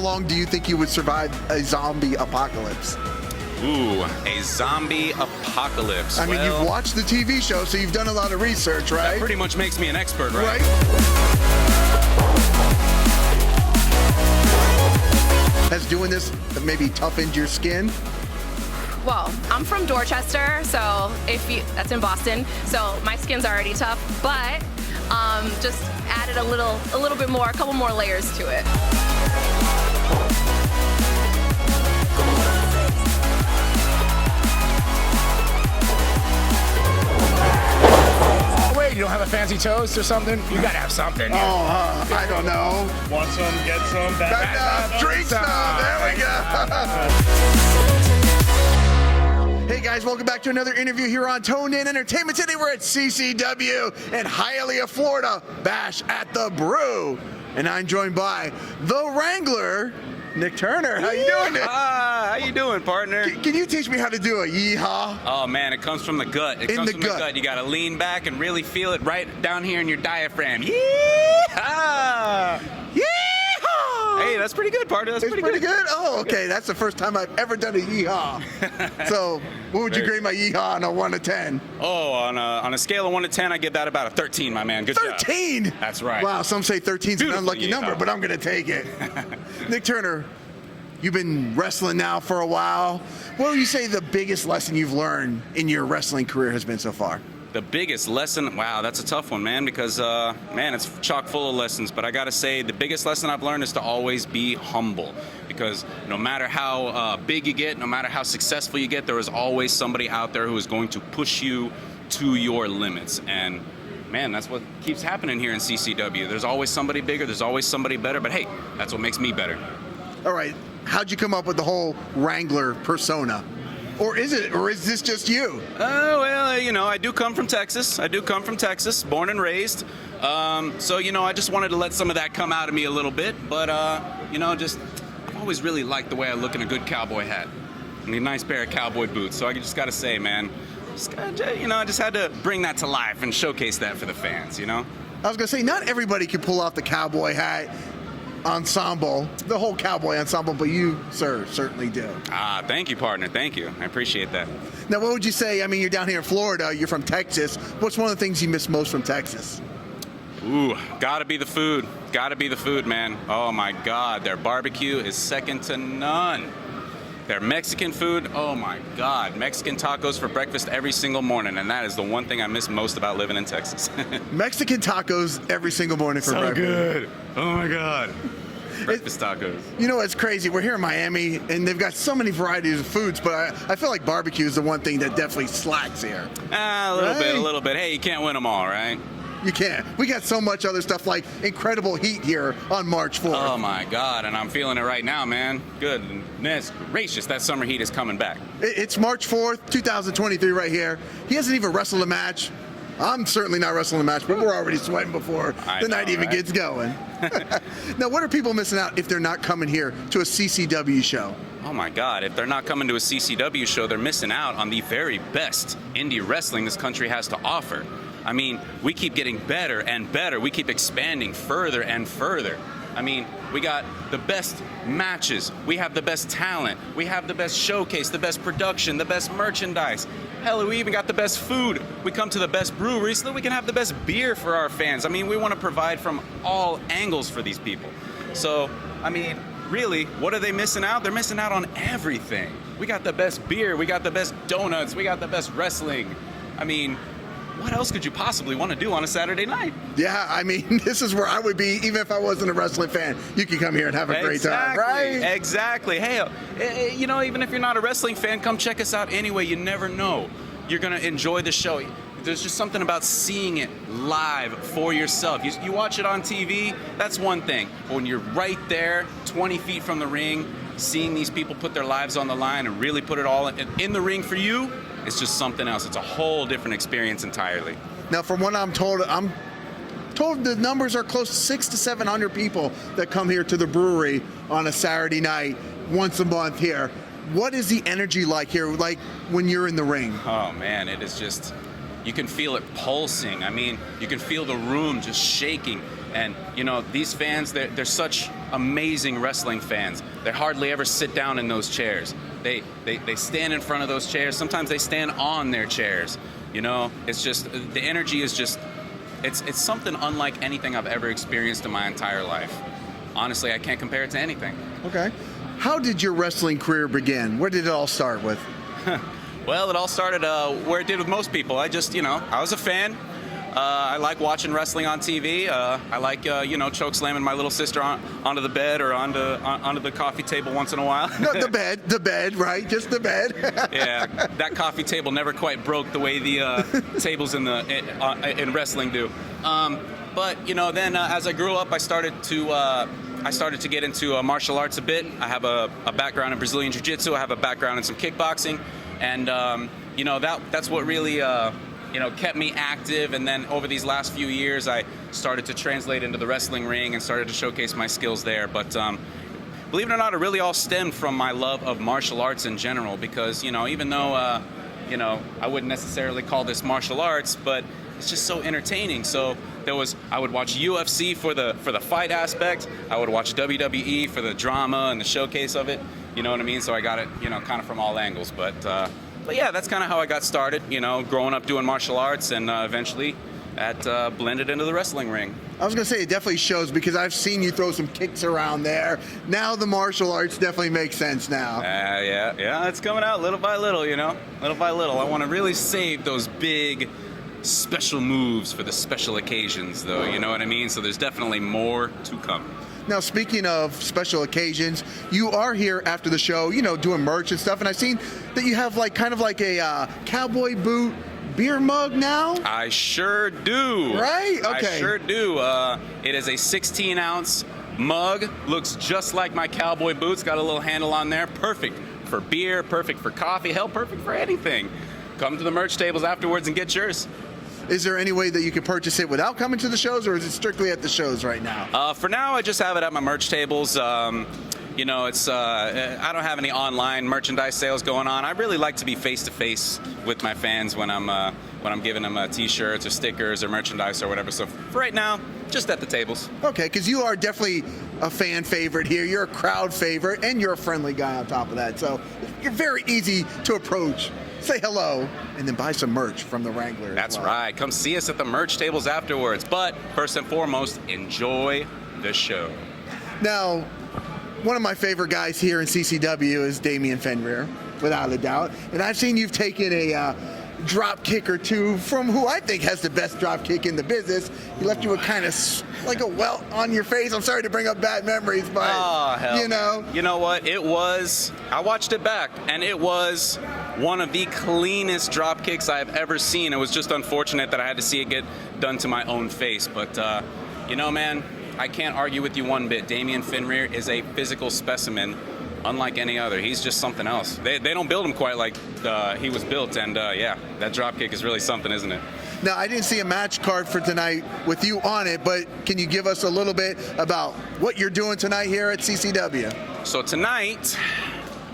long do you think you would survive a zombie apocalypse? Ooh, a zombie apocalypse. I mean, you've watched the TV show, so you've done a lot of research, right? That pretty much makes me an expert, right? Has doing this maybe toughened your skin? Well, I'm from Dorchester, so that's in Boston, so my skin's already tough, but just added a little bit more, a couple more layers to it. Wait, you don't have a fancy toast or something? You gotta have something. I don't know. Want some, get some, Drink some. There we go. Hey guys, welcome back to another interview here on Toned In Entertainment. Today we're at CCW in Hialeah, Florida, Bash at the Brew. And I'm joined by the Wrangler, Nick Turner. How you doing, Nick? How you doing, partner? Can you teach me how to do a yeehaw? Oh man, it comes from the gut. It comes from the gut. You gotta lean back and really feel it right down here in your diaphragm. Yeehaw! Hey, that's pretty good, partner. That's pretty good. Oh, okay. That's the first time I've ever done a yeehaw. So, what would you grade my yeehaw on a 1 to 10? Oh, on a scale of 1 to 10, I give that about a 13, my man. Good 13? job. That's right. Wow, some say 13's an unlucky number, yeehaw. but I'm going to take it. Nick Turner, you've been wrestling now for a while. What would you say the biggest lesson you've learned in your wrestling career has been so far? The biggest lesson, wow, that's a tough one, man, because, man, it's chock full of lessons. But I got to say, the biggest lesson I've learned is to always be humble. Because no matter how big you get, no matter how successful you get, there is always somebody out there who is going to push you to your limits. And, man, that's what keeps happening here in CCW. There's always somebody bigger, there's always somebody better. But, hey, that's what makes me better. All right, how'd you come up with the whole Wrangler persona? Or is this just you? Well, you know, I do come from Texas. Born and raised. So, you know, I just wanted to let some of that come out of me a little bit. But, you know, I've always really liked the way I look in a good cowboy hat and a nice pair of cowboy boots. So I just got to say, man, I just had to bring that to life and showcase that for the fans, you know? I was going to say, not everybody can pull off the cowboy hat ensemble, the whole cowboy ensemble, but you, sir, certainly do. Thank you, partner. Thank you. I appreciate that. Now, what would you say? I mean, you're down here in Florida. You're from Texas. What's one of the things you miss most from Texas? Ooh, gotta be the food. Gotta be the food, man. Oh, my God. Their barbecue is second to none. Their Mexican food, oh, my God. Mexican tacos for breakfast every single morning, and that is the one thing I miss most about living in Texas. Mexican tacos every single morning for breakfast. So good. Oh, my God. Breakfast tacos. You know, it's crazy. We're here in Miami, and they've got so many varieties of foods, but I feel like barbecue is the one thing that definitely slacks here. A little bit. Hey, you can't win them all, right? You can't. We got so much other stuff like incredible heat here on March 4th. Oh, my God, and I'm feeling it right now, man. Goodness gracious, that summer heat is coming back. It's March 4th, 2023 right here. He hasn't even wrestled a match. I'm certainly not wrestling a match, but we're already sweating before the night even gets going. Now, what are people missing out if they're not coming here to a CCW show? Oh my God, if they're not coming to a CCW show, they're missing out on the very best indie wrestling this country has to offer. I mean, we keep getting better and better. We keep expanding further and further. I mean, we got the best matches. We have the best talent. We have the best showcase, the best production, the best merchandise. Hell, we even got the best food. We come to the best brewery so that we can have the best beer for our fans. I mean, we want to provide from all angles for these people. So, I mean, really, what are they missing out? They're missing out on everything. We got the best beer. We got the best donuts. We got the best wrestling. I mean, what else could you possibly want to do on a Saturday night? Yeah, I mean, this is where I would be, even if I wasn't a wrestling fan. You can come here and have a great time, right? Exactly. Hey, you know, even if you're not a wrestling fan, come check us out anyway. You never know. You're going to enjoy the show. There's just something about seeing it live for yourself. You watch it on TV, that's one thing. But when you're right there, 20 feet from the ring, seeing these people put their lives on the line and really put it all in the ring for you, it's just something else. It's a whole different experience entirely. Now, from what I'm told the numbers are close to 600 to 700 people that come here to the brewery on a Saturday night once a month here. What is the energy like here, like when you're in the ring? Oh, man, it is just, you can feel it pulsing. I mean, you can feel the room just shaking. And, you know, these fans, they're such amazing wrestling fans. They hardly ever sit down in those chairs. They stand in front of those chairs. Sometimes they stand on their chairs. You know, it's just, the energy is just, it's something unlike anything I've ever experienced in my entire life. Honestly, I can't compare it to anything. Okay. How did your wrestling career begin? Where did it all start with? Well, it all started where it did with most people. I just, you know, I was a fan. I like watching wrestling on TV. I like, you know, choke slamming my little sister onto the bed or onto the coffee table once in a while. No, the bed, right? Just the bed. Yeah, that coffee table never quite broke the way the tables in wrestling do. But you know, then as I grew up, I started to get into martial arts a bit. I have a background in Brazilian Jiu-Jitsu. I have a background in some kickboxing, and you know, that's what really you know, kept me active. And then over these last few years, I started to translate into the wrestling ring and started to showcase my skills there. But believe it or not, it really all stemmed from my love of martial arts in general. Because, you know, even though you know, I wouldn't necessarily call this martial arts, but it's just so entertaining. So I would watch UFC for the fight aspect. I would watch WWE for the drama and the showcase of it. You know what I mean? So I got it, you know, kind of from all angles. But yeah, that's kind of how I got started. You know, growing up doing martial arts, and eventually that blended into the wrestling ring. I was gonna say it definitely shows, because I've seen you throw some kicks around there. Now the martial arts definitely makes sense now. Yeah, it's coming out little by little. You know, little by little. I want to really save those big special moves for the special occasions, though. You know what I mean? So there's definitely more to come. Now, speaking of special occasions, you are here after the show, you know, doing merch and stuff, and I've seen that you have like kind of like a cowboy boot beer mug now. I sure do. Right? Okay. I sure do. It is a 16-ounce mug. Looks just like my cowboy boots. Got a little handle on there. Perfect for beer, perfect for coffee, hell, perfect for anything. Come to the merch tables afterwards and get yours. Is there any way that you can purchase it without coming to the shows, or is it strictly at the shows right now? For now, I just have it at my merch tables. You know, it's I don't have any online merchandise sales going on. I really like to be face-to-face with my fans when I'm giving them T-shirts or stickers or merchandise or whatever. So for right now, just at the tables. Okay, because you are definitely a fan favorite here. You're a crowd favorite, and you're a friendly guy on top of that. So you're very easy to approach. Say hello, and then buy some merch from the Wrangler. That's right. Come see us at the merch tables afterwards. But first and foremost, enjoy the show. Now, one of my favorite guys here in CCW is Damian Fenrir, without a doubt. And I've seen you've taken a drop kick or two from who I think has the best drop kick in the business. He left you a kind of like a welt on your face. I'm sorry to bring up bad memories, but hell. you know. You know what? I watched it back, and it was one of the cleanest drop kicks I've ever seen. It was just unfortunate that I had to see it get done to my own face. But, you know, man, I can't argue with you one bit. Damian Fenrir is a physical specimen unlike any other. He's just something else. They don't build him quite like he was built, and yeah, that drop kick is really something, isn't it? Now, I didn't see a match card for tonight with you on it, but can you give us a little bit about what you're doing tonight here at CCW? So tonight,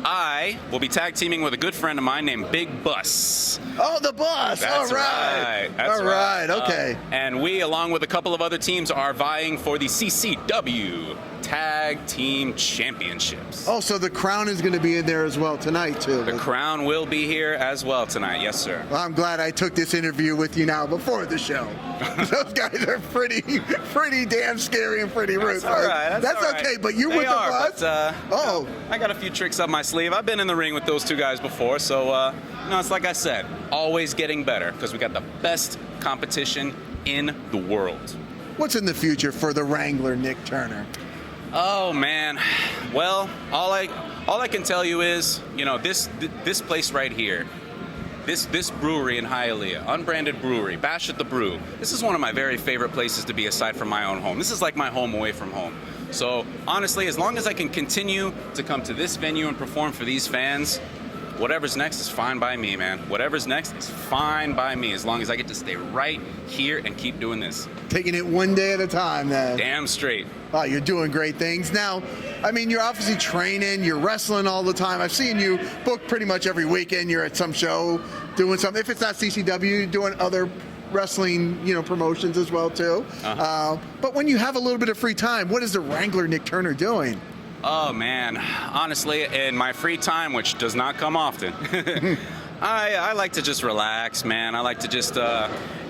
I will be tag teaming with a good friend of mine named Big Bus. Oh, the Bus! That's all right. That's all right, okay. And we, along with a couple of other teams, are vying for the CCW Tag Team Championships. Oh, so the Qrown is going to be in there as well tonight, too. The Qrown will be here as well tonight, yes, sir. Well, I'm glad I took this interview with you now before the show. Those guys are pretty damn scary and pretty rude. That's all right. That's all right. Okay, but you with the Bus? But, I got a few tricks up my sleeve. I've been in the ring with those two guys before, so no, it's like I said, always getting better, because we got the best competition in the world. What's in the future for the Wrangler Nick Turner? Oh man, well, all I can tell you is, you know, this place right here, this brewery in Hialeah, unbranded brewery, Bash at the Brew. This is one of my very favorite places to be aside from my own home. This is like my home away from home. So honestly, as long as I can continue to come to this venue and perform for these fans, whatever's next is fine by me, man. Whatever's next is fine by me, as long as I get to stay right here and keep doing this. Taking it one day at a time, then. Damn straight. Oh, you're doing great things. Now, I mean, you're obviously training, you're wrestling all the time. I've seen you book pretty much every weekend. You're at some show doing something. If it's not CCW, you're doing other wrestling, promotions as well, too. But when you have a little bit of free time, what is the Wrangler Nick Turner doing? Oh, man. Honestly, in my free time, which does not come often, I like to just relax, man. I like to just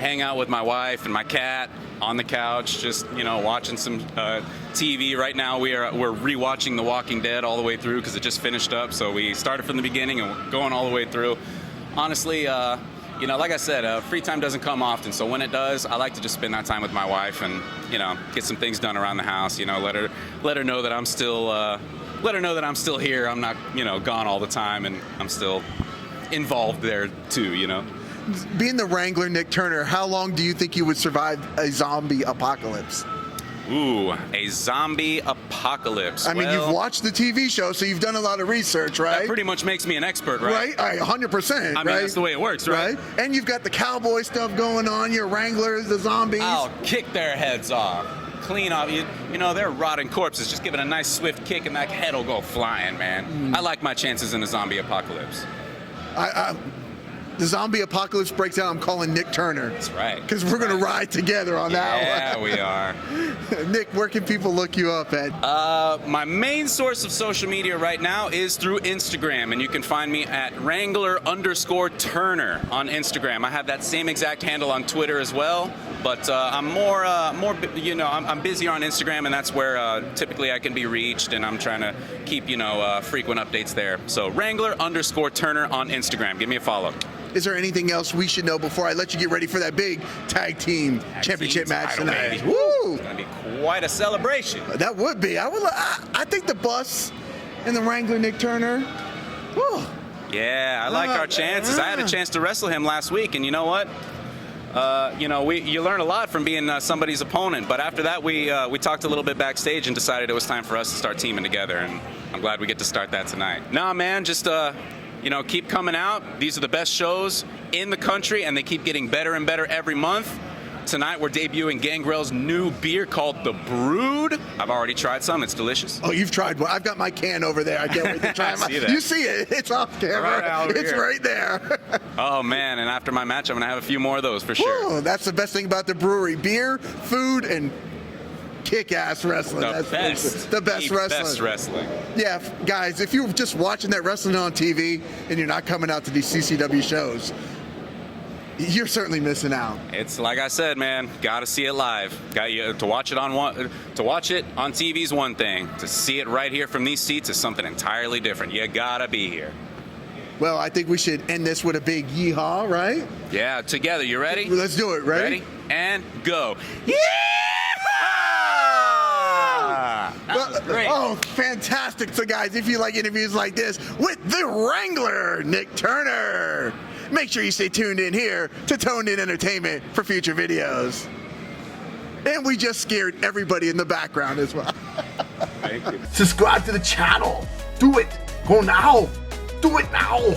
hang out with my wife and my cat on the couch, just watching some TV. Right now, we're rewatching The Walking Dead all the way through because it just finished up. So we started from the beginning and we're going all the way through. Honestly, like I said, free time doesn't come often. So when it does, I like to just spend that time with my wife and get some things done around the house. Let her know that I'm still here. I'm not gone all the time, and I'm still involved there too. Being the Wrangler Nick Turner, how long do you think you would survive a zombie apocalypse? Ooh, a zombie apocalypse. I mean, you've watched the TV show, so you've done a lot of research, right? That pretty much makes me an expert, right? Right, 100%. I mean, that's the way it works, right? And you've got the Cowboy stuff going on, your Wranglers, the zombies. I'll kick their heads off. Clean off. They're rotting corpses. Just give it a nice swift kick and that head will go flying, man. I like my chances in a zombie apocalypse. The zombie apocalypse breaks out, I'm calling Nick Turner. That's right. Because we're going to ride together on that one. Yeah, we are. Nick, where can people look you up at? My main source of social media right now is through Instagram, and you can find me at Wrangler_Turner on Instagram. I have that same exact handle on Twitter as well, but I'm I'm busier on Instagram, and that's where typically I can be reached, and I'm trying to keep, frequent updates there. So Wrangler_Turner on Instagram. Give me a follow. Is there anything else we should know before I let you get ready for that big tag team championship match tonight? Baby. Woo! It's going to be quite a celebration. That would be. I think the Bus and the Wrangler Nick Turner. Whew. Yeah, I like our chances. I had a chance to wrestle him last week, and you know what? You learn a lot from being somebody's opponent. But after that, we talked a little bit backstage and decided it was time for us to start teaming together. And I'm glad we get to start that tonight. Nah, man, just keep coming out. These are the best shows in the country, and they keep getting better and better every month. Tonight, we're debuting Gangrel's new beer called the Brewed. I've already tried some. It's delicious. Oh, you've tried one. I've got my can over there. I can't wait to try see it. You see it. It's off camera. It's right there. Oh, man. And after my match, I'm going to have a few more of those for sure. Whoa, that's the best thing about the brewery. Beer, food, and kick-ass wrestling. The best wrestling. Yeah, guys, if you're just watching that wrestling on TV and you're not coming out to these CCW shows, you're certainly missing out. It's like I said, man. Got to see it live. To watch it on TV is one thing. To see it right here from these seats is something entirely different. You gotta be here. Well, I think we should end this with a big yeehaw, right? Yeah, together. You ready? Let's do it. Ready? And go. Yeah! Well, great. Oh, fantastic. So, guys, if you like interviews like this with the Wrangler Nick Turner, make sure you stay tuned in here to Toned In Entertainment for future videos. And we just scared everybody in the background as well. Thank you. Subscribe to the channel. Do it. Go now. Do it now.